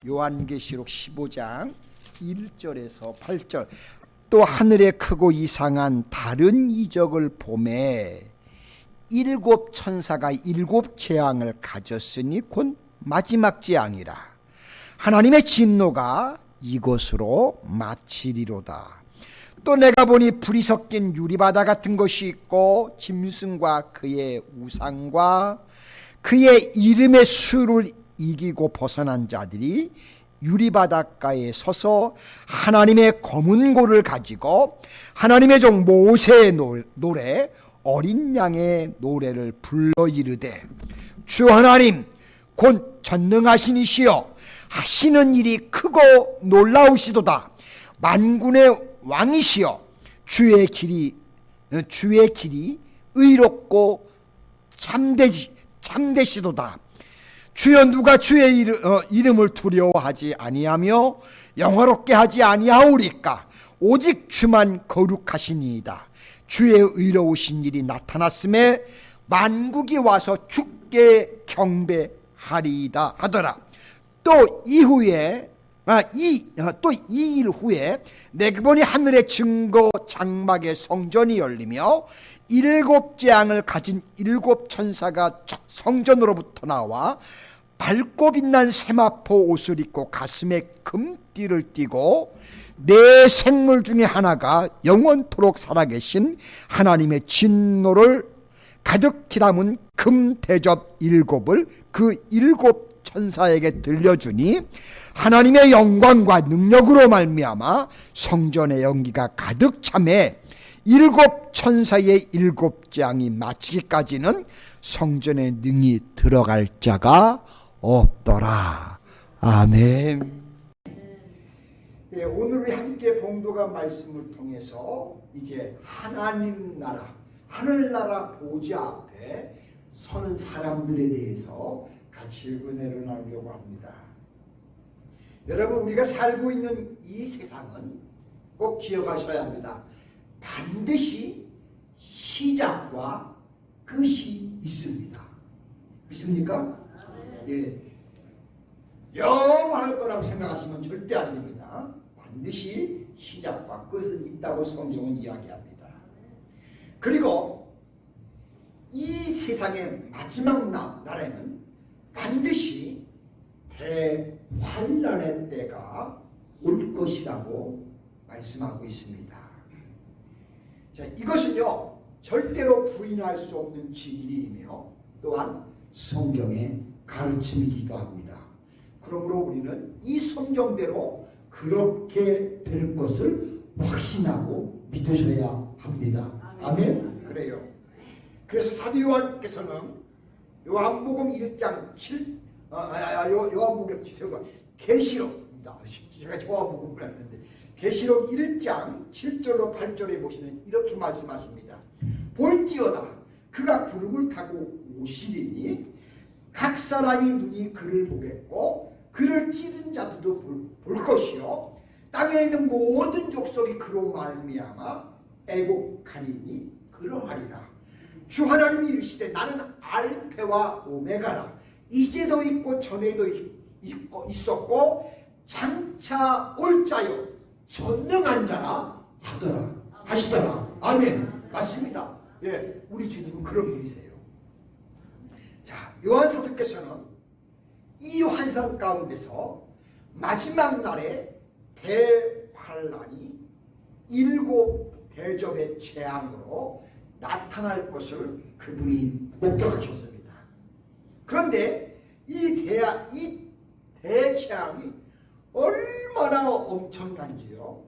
요한계시록 15장 1절에서 8절. 또 하늘에 크고 이상한 다른 이적을 보매 일곱 천사가 일곱 재앙을 가졌으니 곧 마지막 재앙이라. 하나님의 진노가 이것으로 마치리로다. 또 내가 보니 불이 섞인 유리바다 같은 것이 있고 짐승과 그의 우상과 그의 이름의 수를 이기고 벗어난 자들이 유리바닷가에 서서 하나님의 검은 고를 가지고 하나님의 종 모세의 노래 어린 양의 노래를 불러 이르되 주 하나님 곧 전능하신 이시여 하시는 일이 크고 놀라우시도다. 만군의 왕이시여 주의 길이 의롭고 참되시도다. 주여 누가 주의 이름을 두려워하지 아니하며 영화롭게 하지 아니하오리까. 오직 주만 거룩하시니이다. 주의 의로우신 일이 나타났음에 만국이 와서 주께 경배하리이다 하더라. 또 이 일 후에 내가 보니 하늘의 증거 장막의 성전이 열리며 일곱 재앙을 가진 일곱 천사가 성전으로부터 나와 밝고 빛난 세마포 옷을 입고 가슴에 금띠를 띠고 네 생물 중에 하나가 영원토록 살아계신 하나님의 진노를 가득히 담은 금 대접 일곱을 그 일곱 천사에게 들려주니 하나님의 영광과 능력으로 말미암아 성전의 연기가 가득 차매 일곱 천사의 일곱 재앙이 마치기까지는 성전에 능히 들어갈 자가 없더라. 아멘. 네, 오늘 우리 함께 봉독한 말씀을 통해서 이제 하나님 나라, 하늘나라 보좌 앞에 서는 사람들에 대해서 같이 은혜를 나누려고 합니다. 여러분, 우리가 살고 있는 이 세상은 꼭 기억하셔야 합니다. 반드시 시작과 끝이 있습니다. 믿습니까? 예. 영원할 거라고 생각하시면 절대 안 됩니다. 반드시 시작과 끝은 있다고 성경은 이야기합니다. 그리고 이 세상의 마지막 날에는 반드시 대환란의 때가 올 것이라고 말씀하고 있습니다. 자, 이것은요 절대로 부인할 수 없는 진리이며 또한 성경의 가르침이기도 합니다. 그러므로 우리는 이 성경대로 그렇게 될 것을 확신하고 믿으셔야 합니다. 아멘. 그래요. 그래서 사도 요한께서는 요한복음 1장 7 요한복음 계시록입니다. 제가 요한복음을 했는데 계시록 1장 7절로 8절에 보시면 이렇게 말씀하십니다. 볼지어다 그가 구름을 타고 오시리니 각 사람이 눈이 그를 보겠고 그를 찌른 자들도 볼 것이요 땅에 있는 모든 족속이 그로 말미암아 애곡하리니 그러하리라. 주 하나님이 이르시되 나는 알페와 오메가라. 이제도 있고 전에도 있었고 장차 올 자요 전능한 자라 하시더라. 아멘. 맞습니다. 예, 우리 주님은 그런 분이세요. 자, 요한 사도께서는 이 환상 가운데서 마지막 날에 대환란이 일곱 대접의 재앙으로 나타날 것을 그분이 목격하셨습니다. 그런데 이 대재앙이 얼마나 엄청난지요.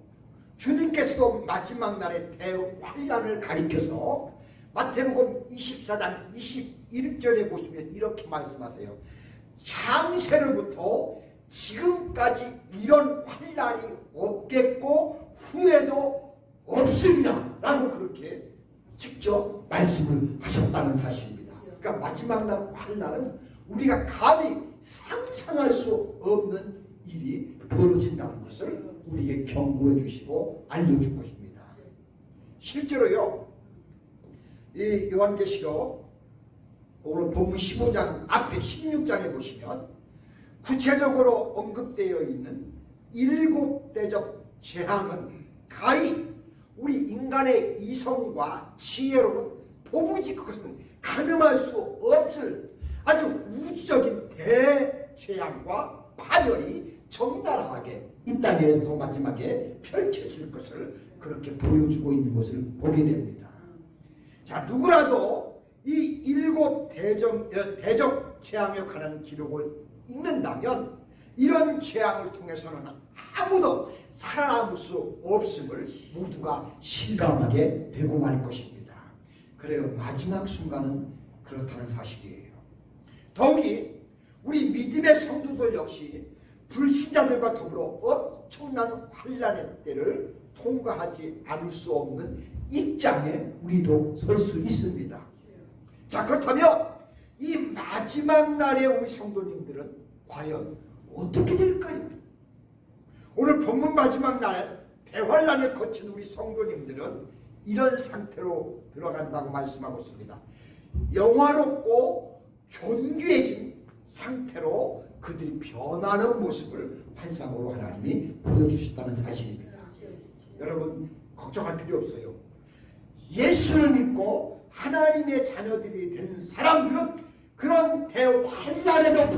주님께서도 마지막 날에 대환란을 가리켜서 마태복음 24장 21절에 보시면 이렇게 말씀하세요. 창세로부터 지금까지 이런 환란이 없겠고 후에도 없으리라 라고 그렇게 직접 말씀을 하셨다는 사실입니다. 그러니까 마지막 날 환란은 우리가 감히 상상할 수 없는 일이 벌어진다는 것을 우리에게 경고해 주시고 알려준 것입니다. 실제로요, 이 요한계시록 오늘 본문 15장 앞에 16장에 보시면 구체적으로 언급되어 있는 7대적 재앙은 가히 우리 인간의 이성과 지혜로는 도무지 그것은 가늠할 수 없을 아주 우주적인 대재앙과 파멸이 적나라하게 이 땅에서 마지막에 펼쳐질 것을 그렇게 보여주고 있는 것을 보게 됩니다. 자, 누구라도 이 7대적 재앙에 관한 기록을 읽는다면 이런 재앙을 통해서는 아무도 살아남을 수 없음을 모두가 실감하게 되고 말 것입니다. 그래요. 마지막 순간은 그렇다는 사실이에요. 더욱이 우리 믿음의 성도들 역시 불신자들과 더불어 엄청난 환난의 때를 통과하지 않을 수 없는 입장에 우리도 설 수 있습니다. 자, 그렇다면 이 마지막 날에 우리 성도님들은 과연 어떻게 될까요? 오늘 본문 마지막 날 대환란을 거친 우리 성도님들은 이런 상태로 들어간다고 말씀하고 있습니다. 영화롭고 존귀해진 상태로 그들이 변하는 모습을 환상으로 하나님이 보여주셨다는 사실입니다. 여러분 걱정할 필요 없어요. 예수를 믿고 하나님의 자녀들이 된 사람들은 그런 대환란에도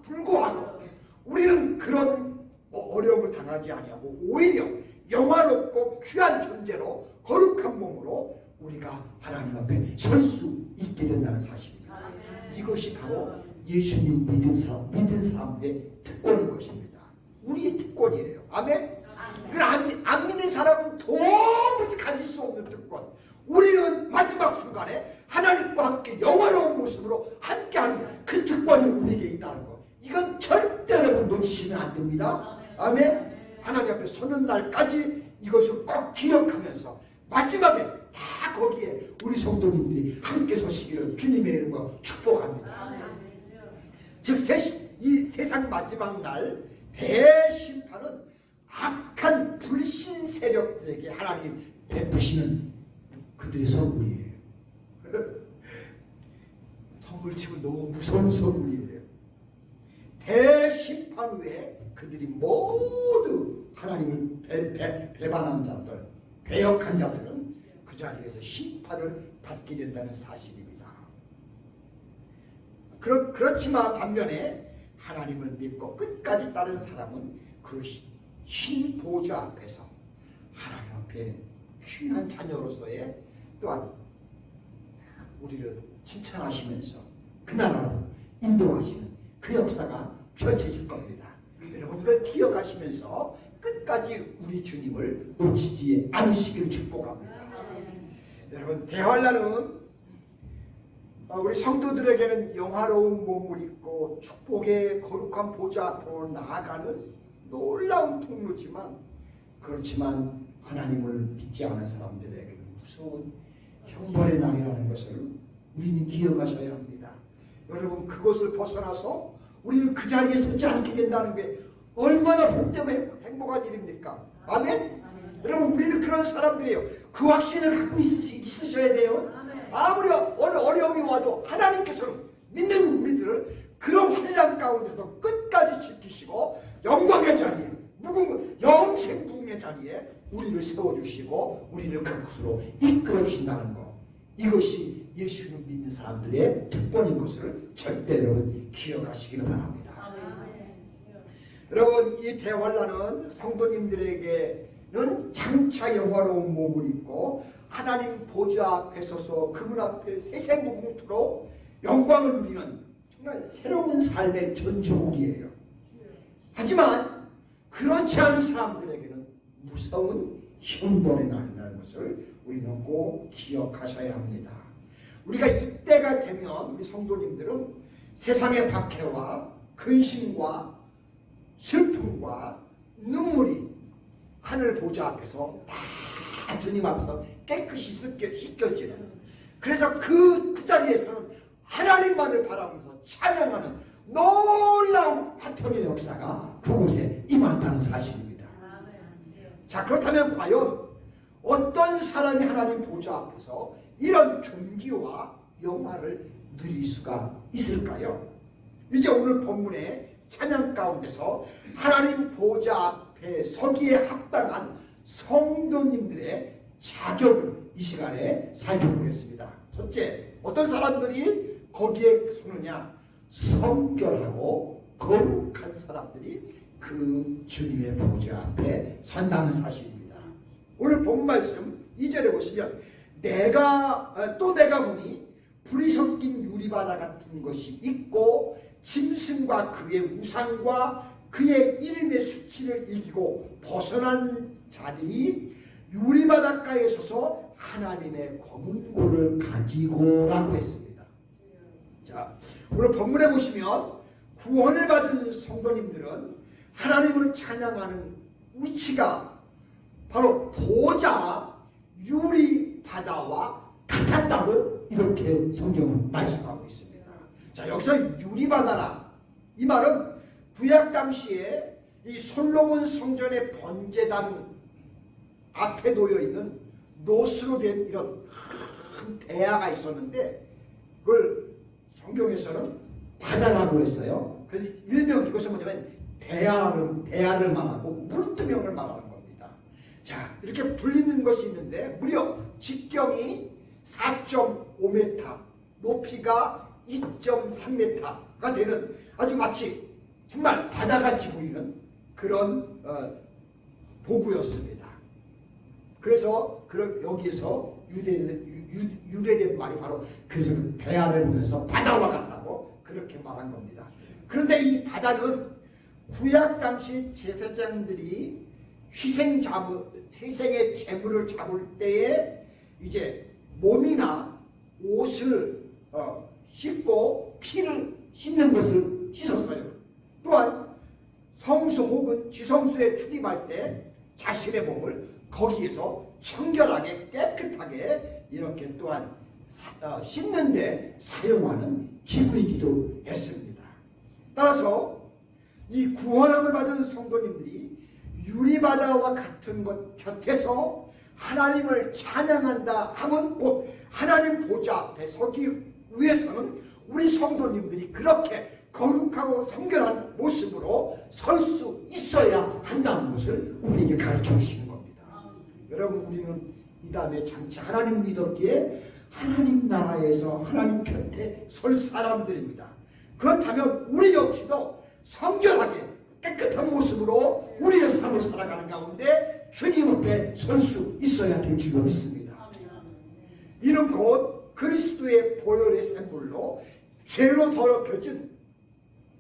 불구하고 우리는 그런 어려움을 당하지 아니하고 오히려 영화롭고 귀한 존재로 거룩한 몸으로 우리가 하나님 앞에 설 수 있게 된다는 사실입니다. 이것이 바로 예수님 믿은 사람들의 특권인 것입니다. 우리의 특권이에요. 아멘? 안 믿는 사람은 도무지 가질 수 없는 특권. 우리는 마지막 순간에 하나님과 함께 영화로운 모습으로 함께하는 그 특권이 우리에게 있다는 것. 이건 절대 여러분 놓치시면 안 됩니다. 아멘? 하나님 앞에 서는 날까지 이것을 꼭 기억하면서 마지막에 다 거기에 우리 성도님들이 함께 서시기를 주님의 이름으로 축복합니다. 즉 이 세상 마지막 날 대심판은 악한 불신 세력들에게 하나님 베푸시는 그들의 선물이에요. 선물치고 너무 무서운 선물이에요. 대심판 후에 그들이 모두 하나님을 배반한 자들, 배역한 자들은 그 자리에서 심판을 받게 된다는 사실입니다. 그렇지만 반면에 하나님을 믿고 끝까지 따른 사람은 그 신 보좌 앞에서 하나님 앞에 귀한 자녀로서의 또한 우리를 칭찬하시면서 그 나라로 인도하시는 그 역사가 펼쳐질 겁니다. 여러분 이걸 기억하시면서 끝까지 우리 주님을 놓치지 않으시기를 축복합니다. 여러분 대환란은 우리 성도들에게는 영화로운 몸을 입고 축복의 거룩한 보좌 앞으로 나아가는 놀라운 통로지만 그렇지만 하나님을 믿지 않은 사람들에게는 무서운 형벌의 날이라는 것을 우리는 기억하셔야 합니다. 여러분 그것을 벗어나서 우리는 그 자리에 서지 않게 된다는 게 얼마나 복되고 행복한 일입니까? 아멘? 여러분 우리는 그런 사람들이에요. 그 확신을 갖고 있으셔야 돼요. 아무리 어려움이 와도 하나님께서는 믿는 우리들을 그런 환난 가운데서 끝까지 지키시고 영광의 자리에 영생부흥의 자리에 우리를 세워주시고 우리를 그곳으로 이끌어 주신다는 것, 이것이 예수를 믿는 사람들의 특권인 것을 절대 여러분 기억하시기를 바랍니다. 여러분 이 대환란은 성도님들에게는 장차 영화로운 몸을 입고 하나님 보좌 앞에 서서 그분 앞에 세세무궁토록 영광을 누리는 정말 새로운 삶의 전조국이에요. 하지만 그렇지 않은 사람들에게는 무서운 형벌의 날이라는 것을 우리는 꼭 기억하셔야 합니다. 우리가 이때가 되면 우리 성도님들은 세상의 박해와 근심과 슬픔과 눈물이 하늘 보좌 앞에서 다 주님 앞에서 깨끗이 씻겨지는, 그래서 그 자리에서는 하나님만을 바라보면서 찬양하는 놀라운 화평의 역사가 그곳에 임한다는 사실입니다. 자, 그렇다면 과연 어떤 사람이 하나님 보좌 앞에서 이런 존귀와 영화를 누릴 수가 있을까요? 이제 오늘 본문의 찬양 가운데서 하나님 보좌 앞에 서기에 합당한 성도님들의 자격을 이 시간에 살펴보겠습니다. 첫째, 어떤 사람들이 거기에 서느냐? 성결하고 거룩한 사람들이 그 주님의 보좌 앞에 산다는 사실입니다. 오늘 본 말씀 2절에 보시면 내가 보니 불이 섞인 유리바다 같은 것이 있고 짐승과 그의 우상과 그의 이름의 수치를 이기고 벗어난 자들이 유리바닷가에 서서 하나님의 검은고를 가지고라고 했습니다. 자, 오늘 본문에 보시면 구원을 받은 성도님들은 하나님을 찬양하는 위치가 바로 보좌 유리바다와 같았다고 이렇게 성경은 말씀하고 있습니다. 자, 여기서 유리바다라 이 말은 구약 당시에 이 솔로몬 성전의 번제단 앞에 놓여 있는 노스로 된 이런 큰 대야가 있었는데 그걸 성경에서는 바다라고 했어요. 그래서 일명 이것은 뭐냐면 대야를 말하고 물두멍을 말하는 겁니다. 자, 이렇게 불리는 것이 있는데 무려 직경이 4.5m, 높이가 2.3m가 되는 아주 마치 정말 바다같이 보이는 그런 도구였습니다. 그래서 여기에서 유래된 말이 바로 그래서 그 대야를 보면서 바다와 같다고 그렇게 말한 겁니다. 그런데 이 바다는 구약 당시 제사장들이 희생의 제물을 잡을 때에 이제 몸이나 옷을 씻고 피를 씻는 것을 씻었어요. 또한 성수 혹은 지성수에 출입할 때 자신의 몸을 거기에서 청결하게 깨끗하게 이렇게 또한 씻는데 사용하는 기구이기도 했습니다. 따라서 이 구원함을 받은 성도님들이 유리바다와 같은 것 곁에서 하나님을 찬양한다 하면 곧 하나님 보좌 앞에 서기 위해서는 우리 성도님들이 그렇게 거룩하고 성결한 모습으로 설 수 있어야 한다는 것을 우리에게 가르쳐 주시는 겁니다. 여러분, 우리는 이 다음에 장차 하나님 믿었기에 하나님 나라에서 하나님 곁에 설 사람들입니다. 그렇다면 우리 역시도 성결하게 깨끗한 모습으로 우리의 삶을 살아가는 가운데 주님 앞에 설 수 있어야 될 줄로 믿습니다. 이는 곧 그리스도의 보혈의 샘물로 죄로 더럽혀진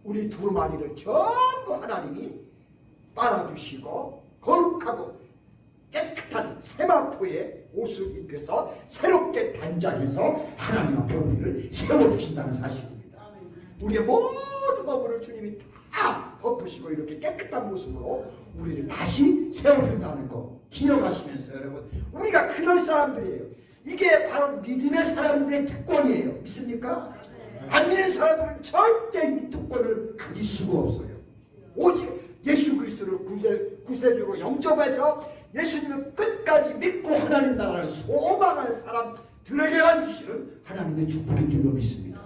우리 두루마리를 전부 하나님이 빨아주시고 거룩하고 깨끗한 세마포의 옷을 입혀서 새롭게 단장해서 하나님 앞에 우리를 세워주신다는 사실입니다. 우리의 모든 허물을 주님이 다 덮으시고 이렇게 깨끗한 모습으로 우리를 다시 세워준다는 거 기억하시면서 여러분, 우리가 그런 사람들이에요. 이게 바로 믿음의 사람들의 특권이에요. 믿습니까? 안 믿는 사람들은 절대 이 특권을 가질 수가 없어요. 오직 예수 그리스도를 구세주로 영접해서 예수님을 끝까지 믿고 하나님 나라를 소망하는 사람들에게만 주시는 하나님의 축복인 줄로 믿습니다.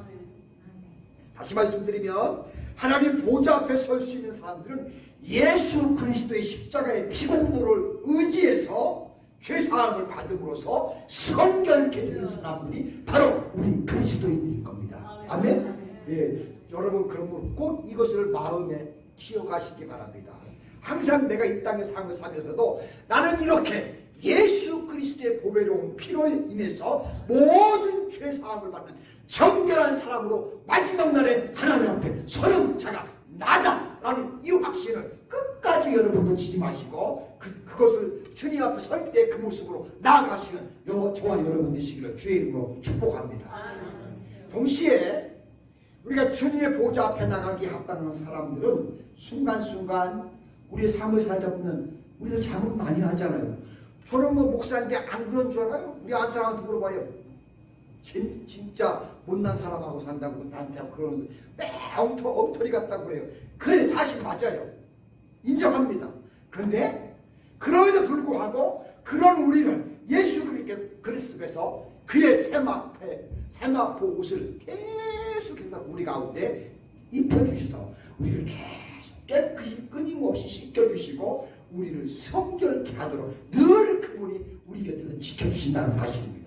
다시 말씀드리면 하나님 보좌 앞에 설 수 있는 사람들은 예수 그리스도의 십자가의 피공로를 의지해서 죄사함을 받음으로써 성결케 되는 사람들이 바로 우리 그리스도인들인 겁니다. 아멘? 예, 여러분 그러면 꼭 이것을 마음에 기억하시기 바랍니다. 항상 내가 이 땅의 삶을 살면서도 나는 이렇게 예수 그리스도의 보배로운 피로 인해서 모든 죄사함을 받는 정결한 사람으로 마지막 날에 하나님 앞에 서는 자가 나다라는 이 확신을 끝까지 여러분 놓치지 마시고 그것을 주님 앞에 설 때 그 모습으로 나아가시는 저와 여러분 되시기를 주의 이름으로 축복합니다. 동시에 우리가 주님의 보좌 앞에 나가기 합당한 사람들은 순간순간 우리의 삶을 살다 보면 우리도 잘못 많이 하잖아요. 저는 뭐 목사인데 안 그런 줄 알아요? 우리 안 사람한테 물어봐요. 진짜 못난 사람하고 산다고 나한테 그러는 엉터리 같다고 그래요. 그래, 사실 맞아요. 인정합니다. 그런데 그럼에도 불구하고 그런 우리를 예수 그리스도께서 그의 세마포 옷을 계속해서 우리 가운데 입혀주셔서 우리를 계속 깨끗이 끊임없이 씻겨주시고 우리를 성결케 하도록 늘 그분이 우리 곁에서 지켜주신다는 사실입니다.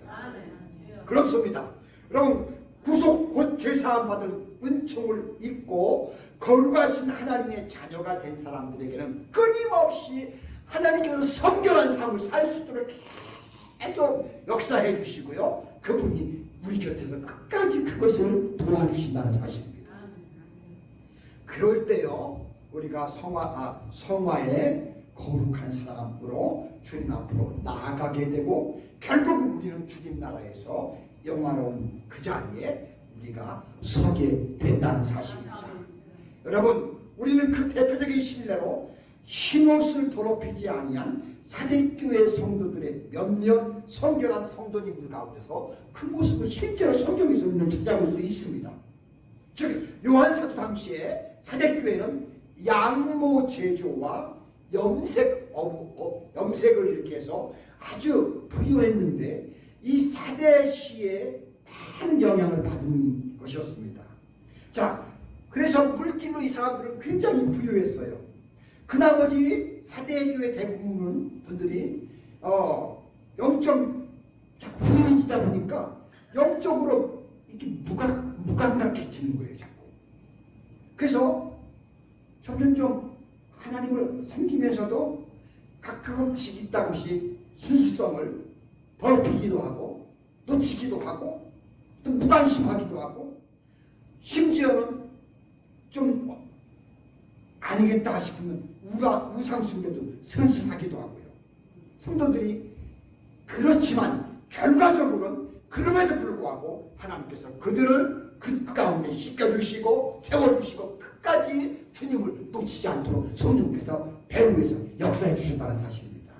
그렇습니다. 여러분, 구속 곧 죄사함 받을 은총을 입고 거룩하신 하나님의 자녀가 된 사람들에게는 끊임없이 하나님께서 성결한 삶을 살 수 있도록 계속 역사해 주시고요, 그분이 우리 곁에서 끝까지 그것을 도와주신다는 사실입니다. 그럴 때요, 우리가 성화의 거룩한 사람으로 주님 앞으로 나아가게 되고 결국은 우리는 주님 나라에서 영화로운 그 자리에 우리가 서게 된다는 사실입니다. 여러분, 우리는 그 대표적인 신뢰로 흰옷을 더럽히지 아니한 사대교회 성도들의 몇몇 성결한 성도님들 가운데서 그 모습을 실제로 성경에서 우리는 찾아볼 수 있습니다. 즉 요한사도 당시에 사대교회는 양모 제조와 염색을 이렇게 해서 아주 부유했는데 이 사대시에 많은 영향을 받은 것이었습니다. 자, 그래서 물질로 이 사람들은 굉장히 부유했어요. 그 나머지 사대교회 대부분 분들이 영적 부유해지다 보니까 영적으로 이렇게 무감각해지는 거예요, 자꾸. 그래서 점점점 하나님을 섬기면서도 가끔씩 있다고씩 순수성을 더럽히기도 하고 놓치기도 하고 또 무관심하기도 하고 심지어는 좀 아니겠다 싶으면 우상숭배도 슬슬하기도 하고요. 성도들이 그렇지만 결과적으로는 그럼에도 불구하고 하나님께서 그들을 그 가운데 씻겨주시고 세워주시고 끝까지 주님을 놓치지 않도록 성령께서 배후에서 역사해 주셨다는 사실입니다.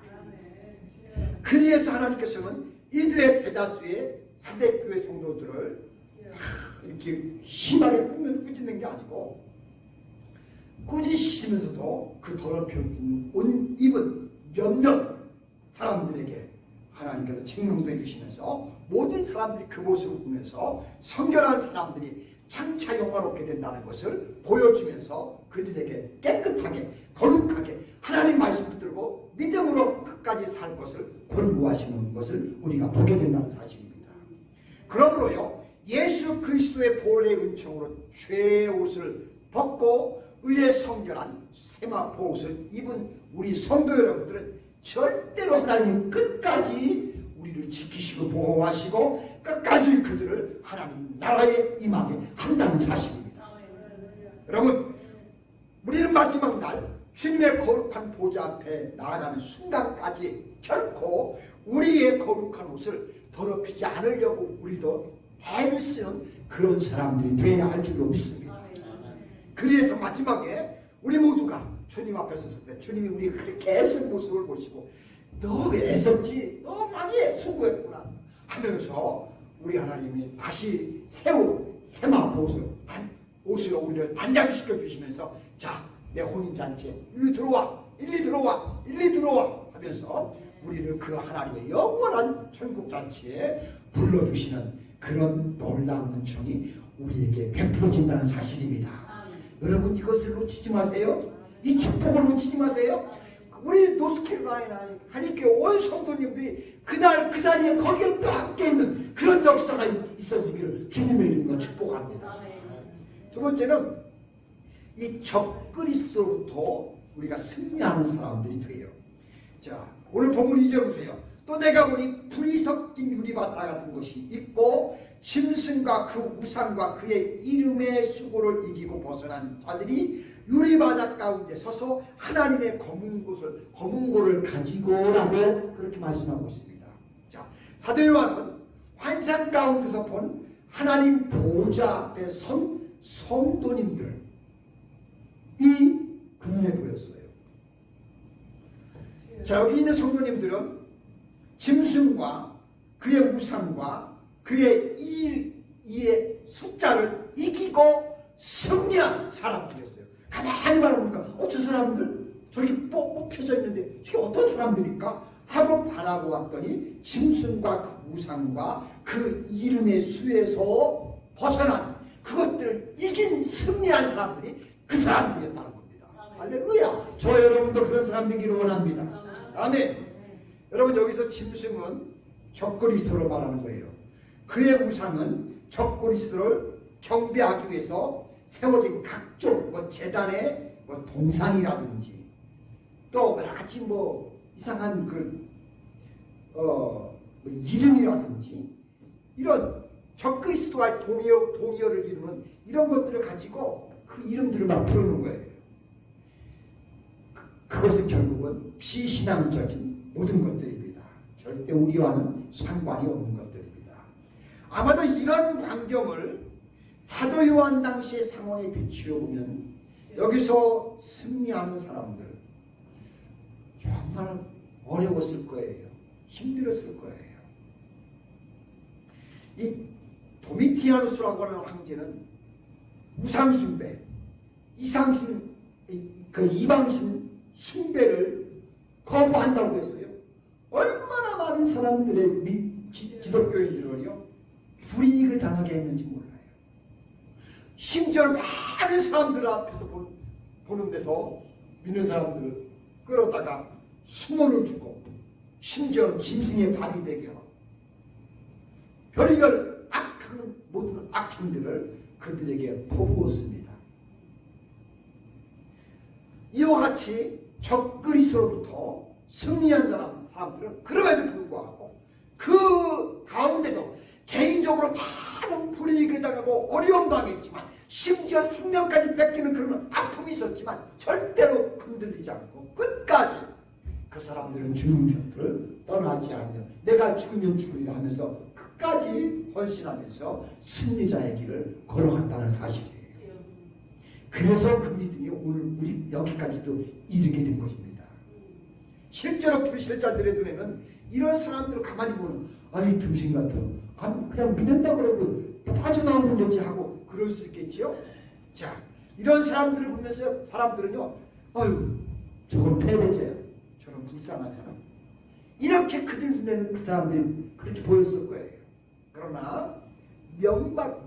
그리해서 하나님께서는 이들의 대다수의 사대교회 성도들을 이렇게 심하게 꾸짖는 게 아니고 꾸짖으면서도 그 더럽혀진 옷 입은 몇몇 사람들에게 하나님께서 책망도 해주시면서 모든 사람들이 그 모습을 보면서 성결한 사람들이 장차 영화롭게 된다는 것을 보여주면서 그들에게 깨끗하게 거룩하게 하나님 말씀 붙들고 믿음으로 끝까지 살 것을 권고하시는 것을 우리가 보게 된다는 사실입니다. 그러므로요, 예수 그리스도의 보혈의 은총으로 죄의 옷을 벗고 의의 성결한 세마포 옷을 입은 우리 성도 여러분들은 절대로 하나님 끝까지 우리를 지키시고 보호하시고 끝까지 그들을 하나님 나라에 임하게 한다는 사실입니다. 여러분, 우리는 마지막 날 주님의 거룩한 보좌 앞에 나아가는 순간까지 결코 우리의 거룩한 옷을 더럽히지 않으려고 우리도 애를 쓰는 그런 사람들이 되어야 할 줄 없습니다. 그래서 마지막에 우리 모두가 주님 앞에 섰을 때 주님이 우리 그렇게 애쓴 모습을 보시고 너 애썼지? 너 많이 수고했구나 하면서 우리 하나님이 다시 세마포 옷으로 우리를 단장시켜 주시면서 자, 내 혼인잔치에 일리 들어와 하면서 우리를 그 하나님의 영원한 천국잔치에 불러주시는 그런 놀라운 은총이 우리에게 베풀어진다는 사실입니다. 여러분, 이것을 놓치지 마세요. 이 축복을 놓치지 마세요. 우리 노스캐롤라이나 하니까 온 성도님들이 그날 그 자리에 거기에 또 함께 있는 그런 역사가 있어지기를 주님의 이름으로 축복합니다. 두 번째는 이 적그리스도로부터 우리가 승리하는 사람들이 돼요. 자, 오늘 본문 2절 보세요. 또 내가 보니 불이 섞인 유리바다 같은 것이 있고 짐승과 그 우상과 그의 이름의 수고를 이기고 벗어난 자들이 유리바다 가운데 서서 하나님의 검은고를 가지고라고 그렇게 말씀하고 있습니다. 자, 사도 요한은 환상 가운데서 본 하나님 보좌 앞에 선 성도님들이 그눈에 보였어요. 자, 여기 있는 성도님들은 짐승과 그의 우상과 그의 이의 숫자를 이기고 승리한 사람들이었어요. 가만히 바라보니까 저 사람들 저렇게 뽑혀져 있는데 저게 어떤 사람들일까? 하고 바라보 왔더니 짐승과 그 우상과 그 이름의 수에서 벗어난 그것들을 이긴 승리한 사람들이 그 사람들이었다는 겁니다. 할렐루야. 저 여러분도 그런 사람 되기를 원합니다. 아멘. 여러분, 여기서 짐승은 적그리스도를 말하는 거예요. 그의 우상은 적그리스도를 경배하기 위해서 세워진 각종 제단의 동상이라든지 또 여러 가지 이상한 이름이라든지 이런 적그리스도와의 동의어를 이루는 이런 것들을 가지고 그 이름들을 막 부르는 거예요. 그것은 결국은 비신앙적인 모든 것들입니다. 절대 우리와는 상관이 없는 것들입니다. 아마도 이런 광경을 사도 요한 당시의 상황에 비추어 보면 여기서 승리하는 사람들 정말 어려웠을 거예요. 힘들었을 거예요. 이 도미티아누스라고 하는 황제는 우상숭배, 이상신, 이방신 숭배를 거부한다고 했어요. 얼마나 많은 사람들의 기독교인들은요 불이익을 당하게 했는지 몰라요. 심지어 많은 사람들 앞에서 보는 데서 믿는 사람들을 끌어다가 수모를 주고 심지어 짐승의 밥이 되게 하고 별의별 악한 모든 악행들을 그들에게 퍼부었습니다. 이와 같이 적그리스도로부터 승리한 사람들은 그럼에도 불구하고 그 가운데도 개인적으로 많은 불이익을 당하고 어려움 당했지만 심지어 생명까지 뺏기는 그런 아픔이 있었지만 절대로 흔들리지 않고 끝까지 그 사람들은 주님 곁을 떠나지 않으며 내가 죽으면 죽으리라 하면서 끝까지 헌신하면서 승리자의 길을 걸어갔다는 사실이에요. 그래서 그 믿음이 오늘 우리 여기까지도 이르게 된 것입니다. 실제로 불신자들의 눈에는 이런 사람들을 가만히 보면 아이 등신 같아. 그냥 믿는다 그러고 빠져나오는 거지 하고 그럴 수 있겠지요. 자, 이런 사람들을 보면서 사람들은요, 아유 저건 패배자야. 저런 불쌍한 사람. 이렇게 그들 눈에는 그 사람들이 그렇게 보였을 거예요. 그러나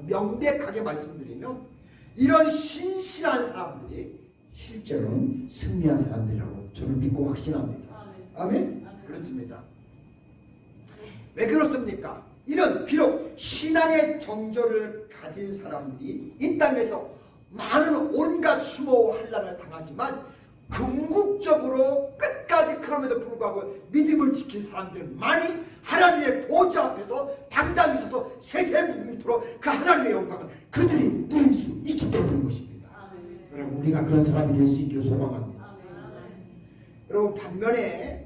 명백하게 말씀드리면 이런 신실한 사람들이 실제로는 승리한 사람들이라고 저는 믿고 확신합니다. 아멘? 그렇습니다. 왜 그렇습니까? 이런 비록 신앙의 정절을 가진 사람들이 이 땅에서 많은 온갖 수모와 환난을 당하지만 궁극적으로 끝까지 그럼에도 불구하고 믿음을 지킨 사람들은 많이 하나님의 보좌 앞에서 당당히 서서 세세무토록 그 하나님의 영광을 그들이 누릴 수 있기 때문인 것입니다. 여러분, 우리가 그런 사람이 될 수 있기를 소망합니다. 여러분, 반면에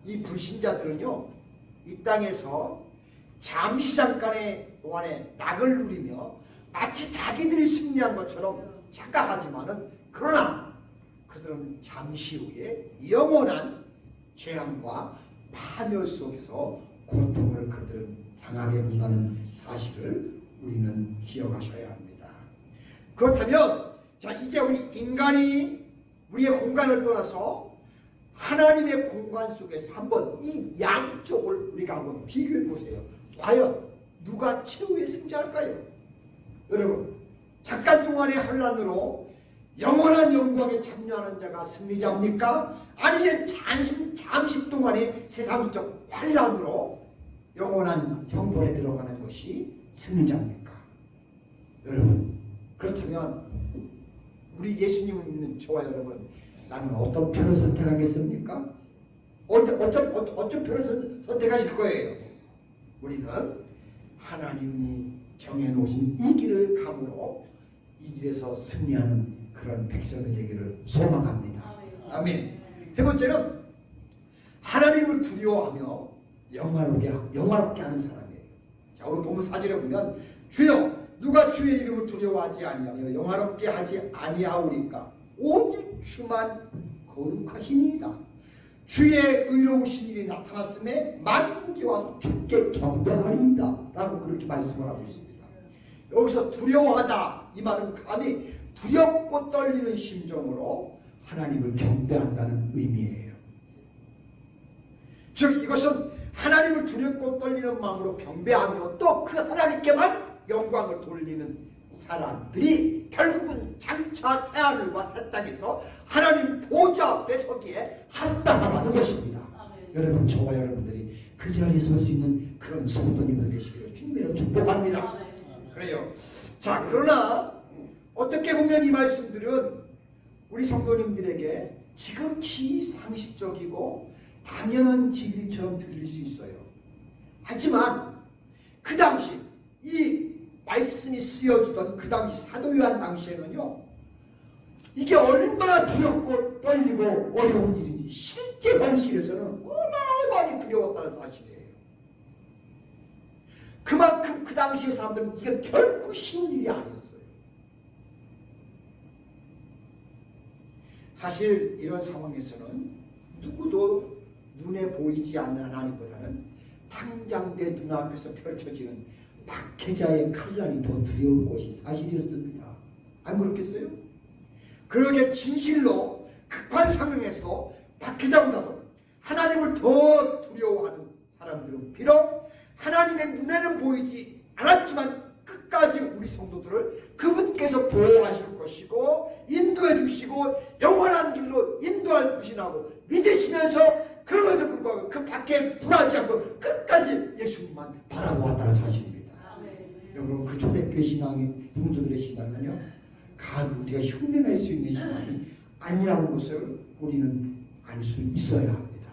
이 불신자들은요 이 땅에서 잠시 잠깐의 동안에 낙을 누리며 마치 자기들이 승리한 것처럼 착각하지만은 그러나 그들은 잠시 후에 영원한 재앙과 파멸 속에서 고통을 그들은 당하게 된다는 사실을 우리는 기억하셔야 합니다. 그렇다면 자 이제 우리 인간이 우리의 공간을 떠나서 하나님의 공간 속에서 한번 이 양쪽을 우리가 한번 비교해 보세요. 과연 누가 최후의 승자일까요? 여러분, 잠깐 동안의 환난으로 영원한 영광에 참여하는 자가 승리자입니까? 아니면 잠시 동안의 세상적 환난으로 영원한 형벌에 들어가는 것이 승리자입니까? 여러분, 그렇다면 우리 예수님을 믿는 저와 여러분, 나는 어떤 편을 선택하겠습니까? 어떤 편을 선택하실 거예요? 우리는 하나님이 정해놓으신 이 길을 감으로 이 길에서 승리하는 그런 백성이 되기를 소망합니다. 아멘. 세 번째는 하나님을 두려워하며 영화롭게 하는 사람이에요. 자, 오늘 본문 4절에 보면 주여 누가 주의 이름을 두려워하지 아니하며 영화롭게 하지 아니하오리까 오직 주만 거룩하시니이다. 주의 의로우신 일이 나타났음에 만국이 와서 주께 경배하리이다 라고 그렇게 말씀을 하고 있습니다. 여기서 두려워하다 이 말은 감히 두렵고 떨리는 심정으로 하나님을 경배한다는 의미예요. 즉 이것은 하나님을 두렵고 떨리는 마음으로 경배하며 또 그 하나님께만 영광을 돌리는 사람들이 결국은 장차 새하늘과 새 땅에서 하나님 보좌 앞에 서기에 합당하다는 것입니다. 여러분, 저와 여러분들이 그 자리에 설 수 있는 그런 성도님들 되시기를 주님으로 축복합니다. 그래요. 자, 그러나 어떻게 보면 이 말씀들은 우리 성도님들에게 지극히 상식적이고 당연한 진리처럼 들릴 수 있어요. 하지만 그 당시 이 말씀이 쓰여지던 그 당시 사도 요한 당시에는요, 이게 얼마나 두렵고 떨리고 어려운 일인지 실제 현실에서는 어마어마하게 두려웠다는 사실이에요. 그만큼 그 당시의 사람들은 이게 결코 쉬운 일이 아니었어요. 사실 이런 상황에서는 누구도 눈에 보이지 않는 하나님보다는 당장 내 눈앞에서 펼쳐지는 박해자의 칼날이 더 두려울 것이 사실이었습니다. 안 그렇겠어요? 그러게 진실로 극한 상황에서 박해자보다도 하나님을 더 두려워하는 사람들은 비록 하나님의 눈에는 보이지 않았지만 끝까지 우리 성도들을 그분께서 보호하실 것이고 인도해 주시고 영원한 길로 인도할 것이라고 믿으시면서 그럼에도 불구하고 그 밖에 불하지 않고 끝까지 예수님만 바라보았다는 사실입니다. 여러분, 그 초대교회 신앙의 성도들의 신앙은요, 간 우리가 흉내낼 수 있는 신앙이 아니라는 것을 우리는 알 수 있어야 합니다.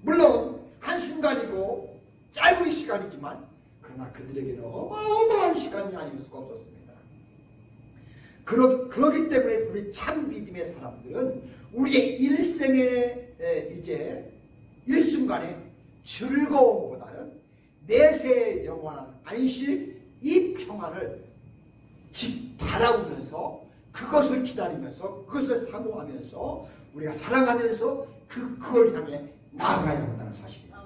물론 한순간이고 짧은 시간이지만 그러나 그들에게는 어마어마한 시간이 아닐 수가 없었습니다. 그러기 때문에 우리 참 믿음의 사람들은 우리의 일생의 이제 일순간의 즐거움보다는 내세의 영원한 안식, 이 평안을 바라보면서 그것을 기다리면서 그것을 사모하면서 우리가 사랑하면서 그걸 향해 나아가야 한다는 사실입니다.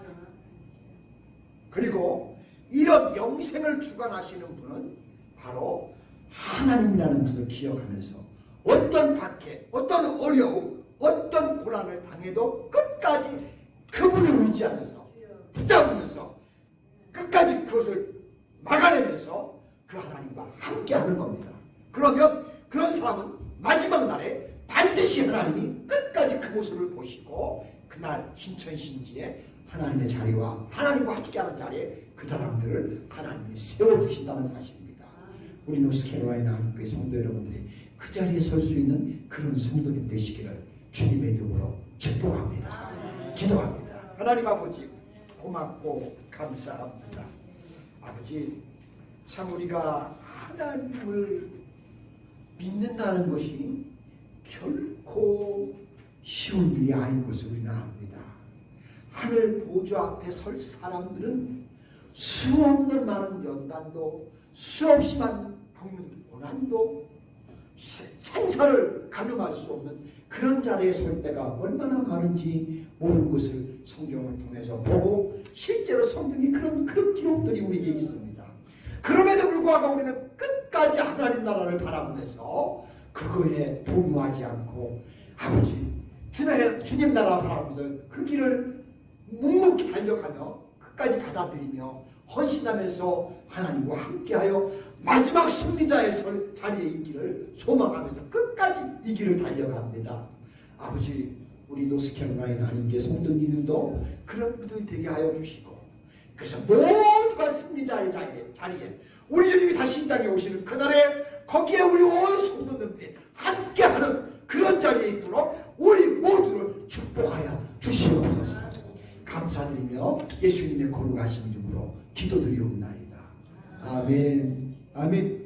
그리고 이런 영생을 주관하시는 분은 바로 하나님이라는 것을 기억하면서 어떤 박해, 어떤 어려움, 어떤 고난을 당해도 끝까지 그분을 의지하면서 붙잡으면서 끝까지 그것을 막아내면서 그 하나님과 함께하는 겁니다. 그러면 그런 사람은 마지막 날에 반드시 하나님이 끝까지 그 모습을 보시고 그날 신천신지에 하나님의 자리와 하나님과 함께하는 자리에 그 사람들을 하나님이 세워주신다는 사실입니다. 우리 노스캐롤라이나 한국교회 성도 여러분들이 그 자리에 설 수 있는 그런 성도님 되시기를 주님의 이름으로 축복합니다. 기도합니다. 하나님 아버지, 고맙고 감사합니다. 아버지, 참 우리가 하나님을 믿는다는 것이 결코 쉬운 일이 아닌 것을 우리는 압니다. 하늘 보좌 앞에 설 사람들은 수없는 많은 연단도, 수없이 많은 겪는 고난도, 생사를 가늠할 수 없는 그런 자리에 설 때가 얼마나 많은지 모르는 것을 성경을 통해서 보고 실제로 성경에 그런 기록들이 우리에게 있습니다. 그럼에도 불구하고 우리는 끝까지 하나님 나라를 바라보면서 그거에 동요하지 않고 아버지 주님 나라 바라보면서 그 길을 묵묵히 달려가며 끝까지 받아들이며 헌신하면서 하나님과 함께하여 마지막 승리자의 자리에 있기를 소망하면서 끝까지 이 길을 달려갑니다. 아버지, 우리 노스캐롤라이나 하나님께 성도님들도 그런 분들이 되게 하여 주시고 그래서 모두가 승리자의 자리에 우리 주님이 다시 이 땅에 오시는 그날에 거기에 우리 온 성도님들이 함께하는 그런 자리에 있도록 우리 모두를 축복하여 주시옵소서. 감사드리며 예수님의 거룩하신 이름으로 기도드리옵나이다. 아멘. 아멘.